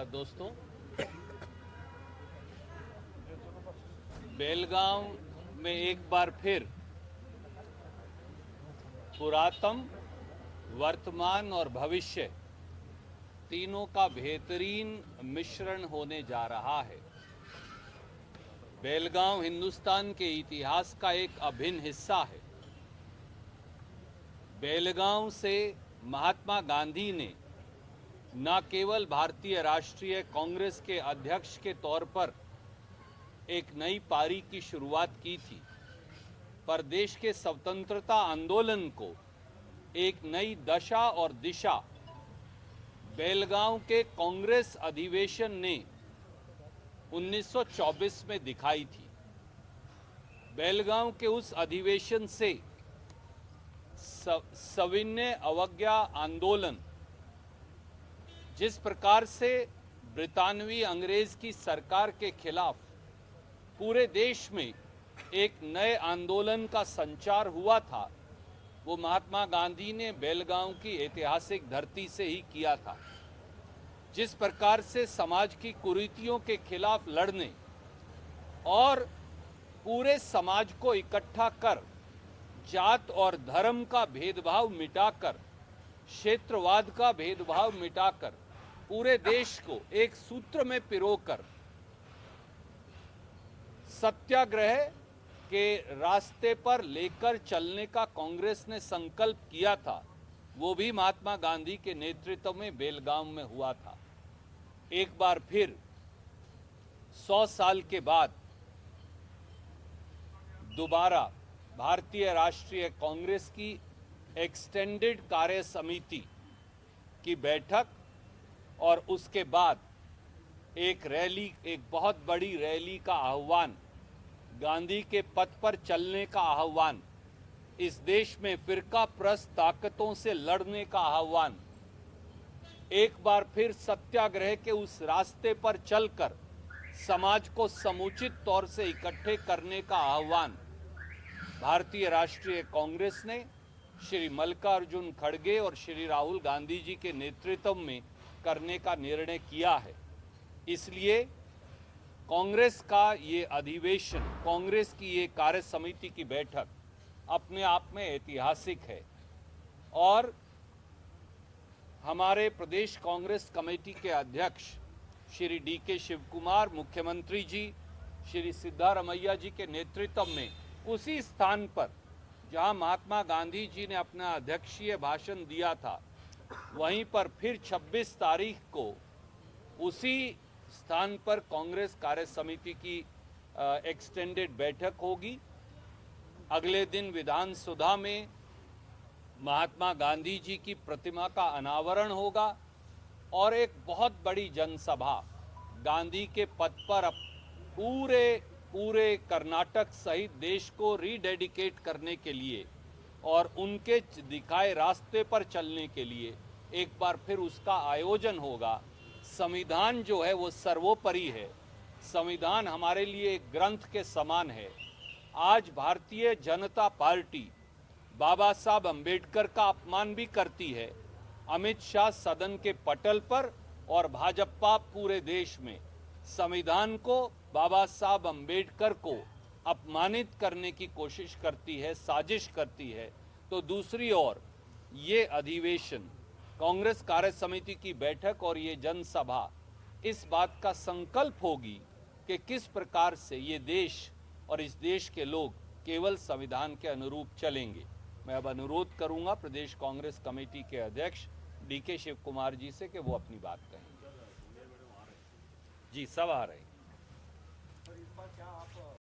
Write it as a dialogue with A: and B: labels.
A: दोस्तों, बेलगांव में एक बार फिर पुरातन, वर्तमान और भविष्य तीनों का बेहतरीन मिश्रण होने जा रहा है। बेलगांव हिंदुस्तान के इतिहास का एक अभिन्न हिस्सा है। बेलगांव से महात्मा गांधी ने न केवल भारतीय राष्ट्रीय कांग्रेस के अध्यक्ष के तौर पर एक नई पारी की शुरुआत की थी, पर देश के स्वतंत्रता आंदोलन को एक नई दशा और दिशा बेलगांव के कांग्रेस अधिवेशन ने 1924 में दिखाई थी। बेलगांव के उस अधिवेशन से सविनय अवज्ञा आंदोलन, जिस प्रकार से ब्रितानवी अंग्रेज की सरकार के खिलाफ पूरे देश में एक नए आंदोलन का संचार हुआ था, वो महात्मा गांधी ने बेलगांव की ऐतिहासिक धरती से ही किया था। जिस प्रकार से समाज की कुरीतियों के खिलाफ लड़ने और पूरे समाज को इकट्ठा कर जात और धर्म का भेदभाव मिटाकर, क्षेत्रवाद का भेदभाव मिटाकर पूरे देश को एक सूत्र में पिरोकर सत्याग्रह के रास्ते पर लेकर चलने का कांग्रेस ने संकल्प किया था, वो भी महात्मा गांधी के नेतृत्व में बेलगांव में हुआ था। एक बार फिर 100 साल के बाद दोबारा भारतीय राष्ट्रीय कांग्रेस की एक्सटेंडेड कार्य समिति की बैठक और उसके बाद एक रैली, एक बहुत बड़ी रैली का आह्वान, गांधी के पथ पर चलने का आह्वान, इस देश में फिरका प्रस्त ताकतों से लड़ने का आह्वान, एक बार फिर सत्याग्रह के उस रास्ते पर चलकर समाज को समुचित तौर से इकट्ठे करने का आह्वान भारतीय राष्ट्रीय कांग्रेस ने श्री मल्लिकार्जुन खड़गे और श्री राहुल गांधी जी के नेतृत्व में करने का निर्णय किया है। इसलिए कांग्रेस का ये अधिवेशन, कांग्रेस की ये कार्य समिति की बैठक अपने आप में ऐतिहासिक है और हमारे प्रदेश कांग्रेस कमेटी के अध्यक्ष श्री डी.के. शिवकुमार, मुख्यमंत्री जी श्री सिद्धारमैया जी के नेतृत्व में उसी स्थान पर जहां महात्मा गांधी जी ने अपना अध्यक्षीय भाषण दिया था, वहीं पर फिर 26 तारीख को उसी स्थान पर कांग्रेस कार्य समिति की एक्सटेंडेड बैठक होगी। अगले दिन विधानसभा में महात्मा गांधी जी की प्रतिमा का अनावरण होगा और एक बहुत बड़ी जनसभा गांधी के पथ पर पूरे कर्नाटक सहित देश को रीडेडिकेट करने के लिए और उनके दिखाए रास्ते पर चलने के लिए एक बार फिर उसका आयोजन होगा। संविधान जो है वो सर्वोपरि है। संविधान हमारे लिए एक ग्रंथ के समान है। आज भारतीय जनता पार्टी बाबा साहब अंबेडकर का अपमान भी करती है। अमित शाह सदन के पटल पर और भाजपा पूरे देश में संविधान को, बाबा साहब अंबेडकर को अपमानित करने की कोशिश करती है, साजिश करती है। तो दूसरी ओर ये अधिवेशन, कांग्रेस कार्य समिति की बैठक और ये जनसभा इस बात का संकल्प होगी कि किस प्रकार से ये देश और इस देश के लोग केवल संविधान के अनुरूप चलेंगे। मैं अब अनुरोध करूंगा प्रदेश कांग्रेस कमेटी के अध्यक्ष डी.के. शिवकुमार जी से कि वो अपनी बात कहें। जी, सब आ रहे हैं।